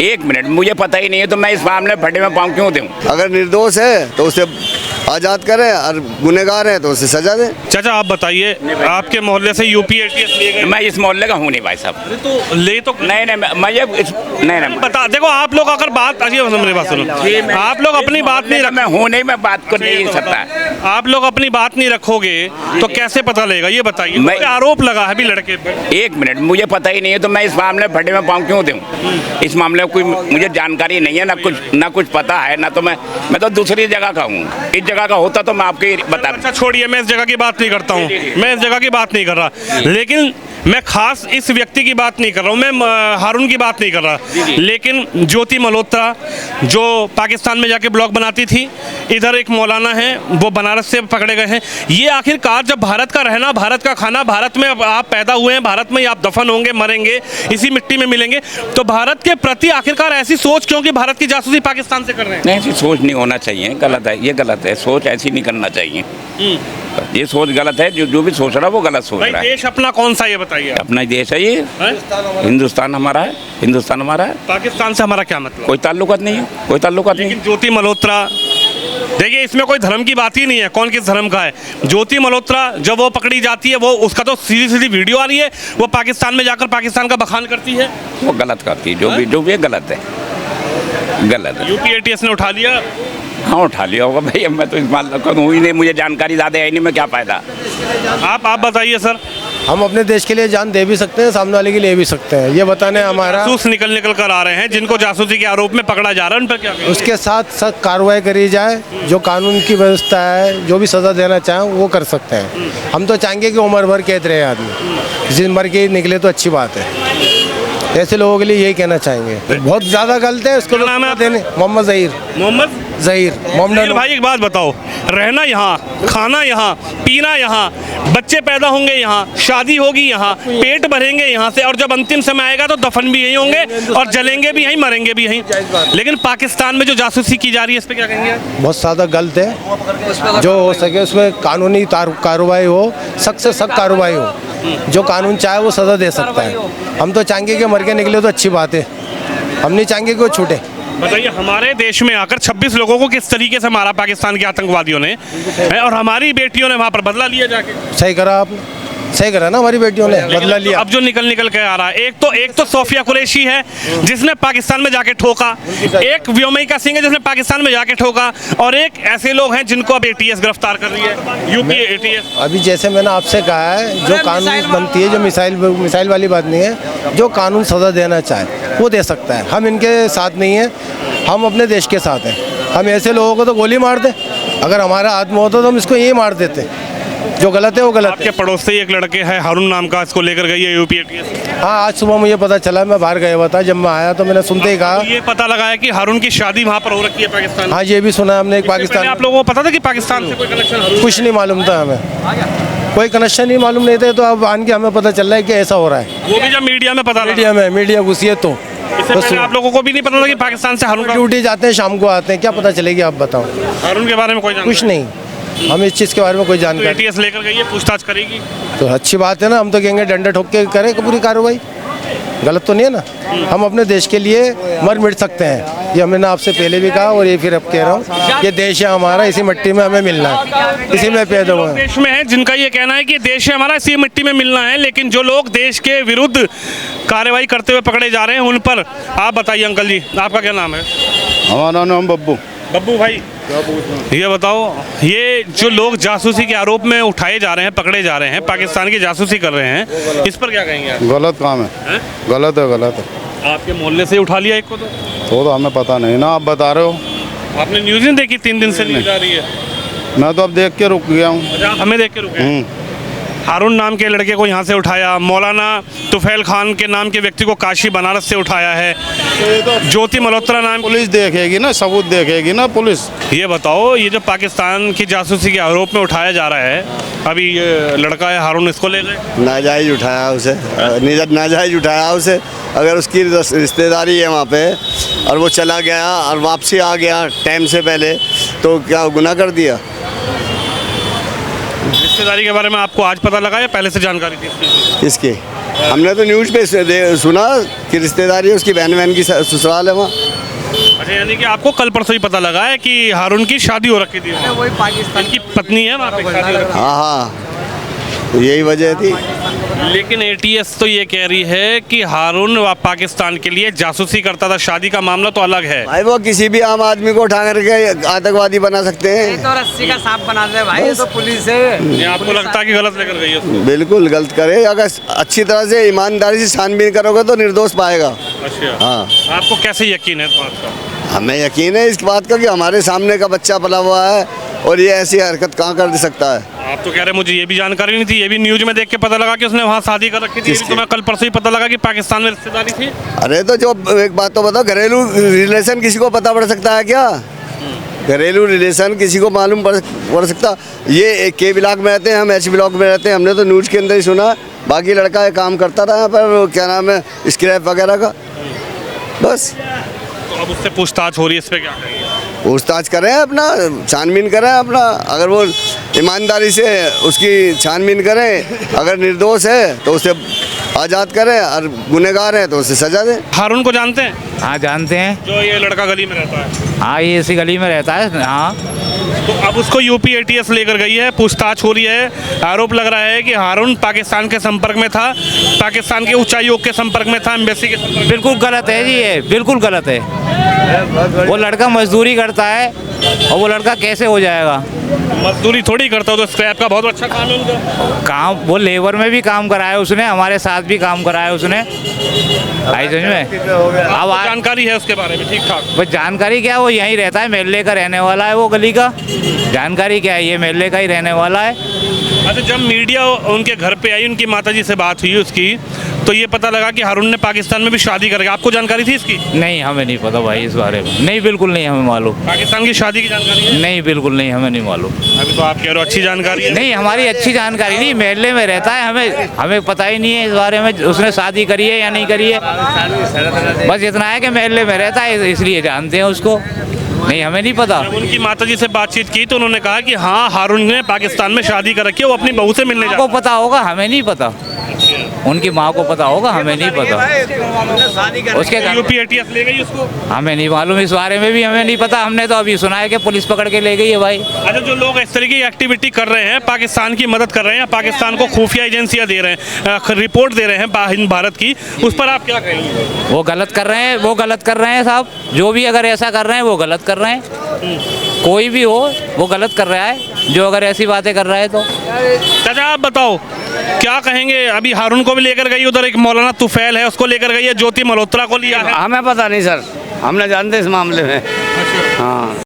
एक मिनट, मुझे पता ही नहीं है तो मैं इस मामले में फटे में पाँव क्यों दूं? अगर निर्दोष है तो उसे आज़ाद करें और गुनहगार है तो उसे सजा दें। चाचा आप बताइए, आपके मोहल्ले से यूपी एटीएस लिए गए? मैं इस मोहल्ले का हूँ नहीं भाई साहब। अरे तो ले तो नहीं मैं ये नहीं बता, देखो आप लोग अगर बात मेरी बात सुनो, आप लोग अपनी बात नहीं मैं हूँ नहीं, मैं बात कर नहीं सकता। आप लोग अपनी बात नहीं रखोगे तो कैसे पता लगेगा, ये बताइए। मैं आरोप लगा है अभी लड़के पर। एक मिनट, मुझे पता ही नहीं है तो मैं इस मामले में फटे में पाँव क्यों दूं? इस मामले में कोई मुझे जानकारी नहीं है, ना कुछ पता है, ना तो मैं तो दूसरी जगह का हूँ। इस जगह का होता तो मैं आपको बता। अच्छा छोड़िए, मैं इस जगह की बात नहीं करता हूँ, मैं इस जगह की बात नहीं कर रहा, लेकिन मैं खास इस व्यक्ति की बात नहीं कर रहा हूँ, मैं हारून की बात नहीं कर रहा, लेकिन ज्योति मल्होत्रा जो पाकिस्तान में जाके ब्लॉग बनाती थी, इधर एक मौलाना है वो बनारस से पकड़े गए हैं। ये आखिरकार जब भारत का रहना, भारत का खाना, भारत में आप पैदा हुए हैं, भारत में ही आप दफन होंगे, मरेंगे, इसी मिट्टी में मिलेंगे, तो भारत के प्रति आखिरकार ऐसी सोच क्यों कि भारत की जासूसी पाकिस्तान से कर रहे हैं? नहीं, ऐसी सोच नहीं होना चाहिए, गलत है, ये गलत है, सोच ऐसी नहीं करना चाहिए। ये सोच गलत है, जो भी सोच रहा है वो गलत सोच रहा है। देश अपना कौन सा ये बताइए? अपना ही देश है ये, हिंदुस्तान हमारा है, हिंदुस्तान हमारा है। पाकिस्तान से हमारा क्या मतलब? कोई ताल्लुकात नहीं है, कोई ताल्लुकात नहीं। लेकिन ज्योति मल्होत्रा, देखिए इसमें कोई धर्म की बात ही नहीं है, कौन किस धर्म का है। ज्योति मल्होत्रा जब वो पकड़ी जाती है, वो उसका तो सीधी सीधी वीडियो आ रही है, वो पाकिस्तान में जाकर पाकिस्तान का बखान करती है, वो गलत करती है, जो भी गलत है, गलत है। यूपी एटीएस ने उठा लिया। हाँ उठा लिया होगा भाई, मैं तो इस मामले का हूँ ही नहीं, मुझे जानकारी ज़्यादा है नहीं, मैं क्या फ़ायदा। आप बताइए सर। हम अपने देश के लिए जान दे भी सकते हैं, सामने वाले के लिए भी सकते हैं, ये बताने हमारा। जासूस निकल कर आ रहे हैं जिनको जासूसी के आरोप में पकड़ा जा रहा है, उन पर क्या कहेंगे? उसके साथ सख्त कार्रवाई करी जाए, जो कानून की व्यवस्था है, जो भी सज़ा देना चाहें वो कर सकते हैं। हम तो चाहेंगे कि उम्र भर कैद रहे आदमी, जिस मर के निकले तो अच्छी बात है। ऐसे लोगों के लिए यही कहना चाहेंगे, बहुत ज़्यादा गलत है। उसको नाम है देने मोहम्मद ज़हीर मोहम्मद भाई एक बात बताओ, रहना यहाँ, खाना यहाँ, पीना यहाँ, बच्चे पैदा होंगे यहाँ, शादी होगी यहाँ, पेट भरेंगे यहाँ से, और जब अंतिम समय आएगा तो दफन भी यहीं होंगे और जलेंगे भी यहीं, मरेंगे भी यहीं। लेकिन पाकिस्तान में जो जासूसी की जा रही है इस पर क्या कहेंगे? बहुत ज़्यादा गलत है। जो हो सके उसमें कानूनी कार्रवाई हो, सख्त से सख्त कार्रवाई हो, जो कानून चाहे वो सज़ा दे सकता है। हम तो चाहेंगे कि मर के निकले तो अच्छी बात है, हम नहीं चाहेंगे कि वो छूटे। बताइए, हमारे देश में आकर 26 लोगों को किस तरीके से मारा पाकिस्तान के आतंकवादियों ने, और हमारी बेटियों ने वहाँ पर बदला लिया जाके। सही करा आपने, सही करा ना, हमारी बेटियों ने बदला लिया। अब जो निकल के आ रहा है, एक तो सोफिया कुरैशी है जिसने पाकिस्तान में जाके ठोका, एक व्योमिका सिंह है जिसने पाकिस्तान में जाके ठोका, और एक ऐसे लोग हैं जिनको अब एटीएस गिरफ्तार कर रही है, यूपी एटीएस। अभी जैसे मैंने आपसे कहा है, जो कानून बनती है, जो मिसाइल वाली बात नहीं है, जो कानून सज़ा देना चाहे वो दे सकता है। हम इनके साथ नहीं हैं, हम अपने देश के साथ हैं। हम ऐसे लोगों को तो गोली मार दें, अगर हमारा आत्मा होता तो हम इसको यही मार देते। जो गलत है वो गलत है। आपके पड़ोस से ही एक लड़के है हारून नाम का, इसको लेकर गई है यूपी एटीएस। हाँ, आज सुबह मुझे पता चला, मैं बाहर गया हुआ था, जब मैं आया तो मैंने सुनते ही कहा। ये पता लगा है कि हारून की शादी वहाँ पर हो रखी है पाकिस्तान। हाँ, ये भी सुना हमने, एक पाकिस्तान। आप लोगों को पता था कि पाकिस्तान से कोई कनेक्शन? कुछ नहीं मालूम था हमें, कोई कनेक्शन नहीं मालूम नहीं थे, तो अब आन के हमें पता चल रहा है कि ऐसा हो रहा है। वो भी जब मीडिया में पता, मीडिया घुसी है तो आप लोगों को भी नहीं पता था कि पाकिस्तान से हारून ड्यूटी जाते हैं, शाम को आते हैं, क्या पता चलेगी? आप बताओ। हारून के बारे में कोई कुछ नहीं, हम इस चीज़ के बारे में कोई जानकारी। एटीएस लेकर गई है, पूछताछ करेगी तो अच्छी बात है ना, हम तो कहेंगे डंडा ठोक के करें पूरी कार्रवाई, गलत तो नहीं है ना। हम अपने देश के लिए मर मिट सकते हैं, ये हमने आपसे पहले भी कहा और ये फिर अब कह रहा हूँ, ये देश है हमारा, इसी मिट्टी में हमें मिलना है, इसी में पैदा हुआ है। देश में है जिनका ये कहना है कि देश है हमारा, इसी मिट्टी में मिलना है, लेकिन जो लोग देश के विरुद्ध कार्रवाई करते हुए पकड़े जा रहे हैं उन पर आप बताइए। अंकल जी, आपका क्या नाम है? हमारा नाम बब्बू। बब्बू भाई, ये बताओ, ये जो लोग जासूसी के आरोप में उठाए जा रहे हैं, पकड़े जा रहे हैं, पाकिस्तान की जासूसी कर रहे हैं, इस पर क्या कहेंगे आप? गलत काम है, गलत है। आपके मोहल्ले से उठा लिया एक को? तो हमें पता नहीं ना, आप बता रहे हो। आपने न्यूज़ नहीं देखी? 3 दिन से न्यूज़ आ रही है। मैं तो अब देख के रुक गया हूँ। हमें देख के रुके? हारून नाम के लड़के को यहाँ से उठाया, मौलाना तुफैल खान के नाम के व्यक्ति को काशी बनारस से उठाया है, ज्योति मल्होत्रा नाम। पुलिस देखेगी ना, सबूत देखेगी ना पुलिस। ये बताओ, ये जो पाकिस्तान की जासूसी के आरोप में उठाया जा रहा है, अभी ये लड़का है हारून, इसको ले गए, नाजायज उठाया उसे, नाजायज उठाया उसे। अगर उसकी रिश्तेदारी है वहाँ पे और वो चला गया और वापसी आ गया टाइम से पहले, तो क्या गुनाह कर दिया? रिश्तेदारी के बारे में आपको आज पता लगा या पहले से जानकारी थी? किसकी? हमने तो न्यूज़ पे सुना कि रिश्तेदारी है उसकी, बहन की ससुराल है वहाँ। अच्छा, यानी कि आपको कल परसों ही पता लगा है कि हारून की शादी हो रखी थी, वही पाकिस्तान की पत्नी है वहाँ पे शादी हो रखी। हाँ हाँ, तो यही वजह थी। लेकिन एटीएस तो ये कह रही है कि हारून पाकिस्तान के लिए जासूसी करता था, शादी का मामला तो अलग है। भाई वो किसी भी आम आदमी को उठा करके आतंकवादी बना सकते हैं। तो रस्सी का सांप बना दे भाई, ये तो पुलिस है। ये आपको लगता है कि गलत लेकर गई है उसको? बिल्कुल गलत करे, अगर अच्छी तरह से ईमानदारी से छानबीन करोगे तो निर्दोष पाएगा। अच्छा, हाँ, आपको कैसे यकीन है इस बात का? हमें यकीन है इस बात का कि हमारे सामने का बच्चा पला हुआ है और ये ऐसी हरकत कहाँ कर सकता है। आप तो कह रहे हैं मुझे ये भी जानकारी नहीं थी, ये भी न्यूज में देख के पता लगा कि उसने वहाँ शादी कर रखी थी। ये भी तो मैं कल परसों ही पता लगा कि पाकिस्तान में रिश्तेदारी थी। अरे तो जो एक बात तो बताओ, घरेलू रिलेशन किसी को पता पड़ सकता है क्या? घरेलू रिलेशन किसी को मालूम पड़ सकता? ये के ब्लॉक में रहते हैं, हम एच ब्लॉक में रहते हैं, हमने तो न्यूज़ के अंदर ही सुना। बाकी लड़का ये काम करता था यहाँ पर, क्या नाम है, स्क्रैप वगैरह का, बस। तो अब उससे पूछताछ हो रही है, इस पर क्या कहेंगे? पूछताछ करें, अपना छानबीन करें अपना, अगर वो ईमानदारी से उसकी छानबीन करें, अगर निर्दोष है तो उसे आज़ाद करें और गुनहगार है तो उसे सजा दें। हारून को जानते हैं? हाँ जानते हैं। जो ये लड़का गली में रहता है? हाँ, ये इसी गली में रहता है। हाँ, तो अब उसको यूपी एटीएस लेकर गई है, पूछताछ हो रही है। आरोप लग रहा है कि हारून पाकिस्तान के संपर्क में था, पाकिस्तान के उच्चायोग के संपर्क में था, एम्बेसी के संपर्क में। बिल्कुल गलत है जी, ये बिल्कुल गलत है। वो लड़का मजदूरी करता है और वो लड़का कैसे हो जाएगा? मजदूरी थोड़ी करता हो तो स्क्रैप का बहुत अच्छा काम है उनका। काम, वो लेबर में भी काम कराया उसने, हमारे साथ भी काम कराया उसने। आई समझ में? अब जानकारी है उसके बारे में ठीक ठाक? बस जानकारी क्या, वो यहीं रहता है, मेले का रहने वाला है वो गली का। जानकारी क्या है, ये मेले का ही रहने वाला है। अच्छा, जब मीडिया उनके घर पे आई, उनकी माताजी से बात हुई उसकी, तो ये पता लगा कि हारून ने पाकिस्तान में भी शादी कर, आपको जानकारी थी इसकी? नहीं, हमें नहीं पता भाई इस बारे में। नहीं, बिल्कुल नहीं हमें मालूम। पाकिस्तान की शादी की जानकारी है? नहीं, बिल्कुल नहीं, हमें नहीं मालूम। अभी तो आप कह रहे हो अच्छी जानकारी है। नहीं, हमारी अच्छी जानकारी नहीं, महल्ले में रहता है, हमें पता ही नहीं है इस बारे में उसने शादी करी है या नहीं करी है। बस इतना है कि महल्ले में रहता है, इसलिए जानते हैं उसको। नहीं, हमें नहीं पता। जब उनकी माताजी से बातचीत की तो उन्होंने कहा कि हाँ, हारून ने पाकिस्तान में शादी कर रखी है, वो अपनी बहू से मिलने को पता होगा, हमें नहीं पता। उनकी माँ को पता होगा, हमें नहीं पता। उसके यूपी एटीएस ले गई उसको? हमें नहीं मालूम, इस बारे में भी हमें नहीं पता। हमने तो अभी सुना है कि पुलिस पकड़ के ले गई है भाई। अच्छा, जो लोग इस तरीके की एक्टिविटी कर रहे हैं, पाकिस्तान की मदद कर रहे हैं, पाकिस्तान को खुफिया एजेंसियां दे रहे हैं, रिपोर्ट दे रहे हैं भारत की, उस पर आप क्या कहेंगे? वो गलत कर रहे हैं, वो गलत कर रहे हैं साहब। जो भी अगर ऐसा कर रहे हैं वो गलत कर रहे हैं। कोई भी हो वो गलत कर रहा है जो अगर ऐसी बातें कर रहा है तो। चाचा आप बताओ क्या कहेंगे? अभी हारून को भी लेकर गई, उधर एक मौलाना तुफैल है उसको लेकर गई है, ज्योति मल्होत्रा को लिया है। हमें पता नहीं सर, हम नहीं जानते इस मामले में। हाँ।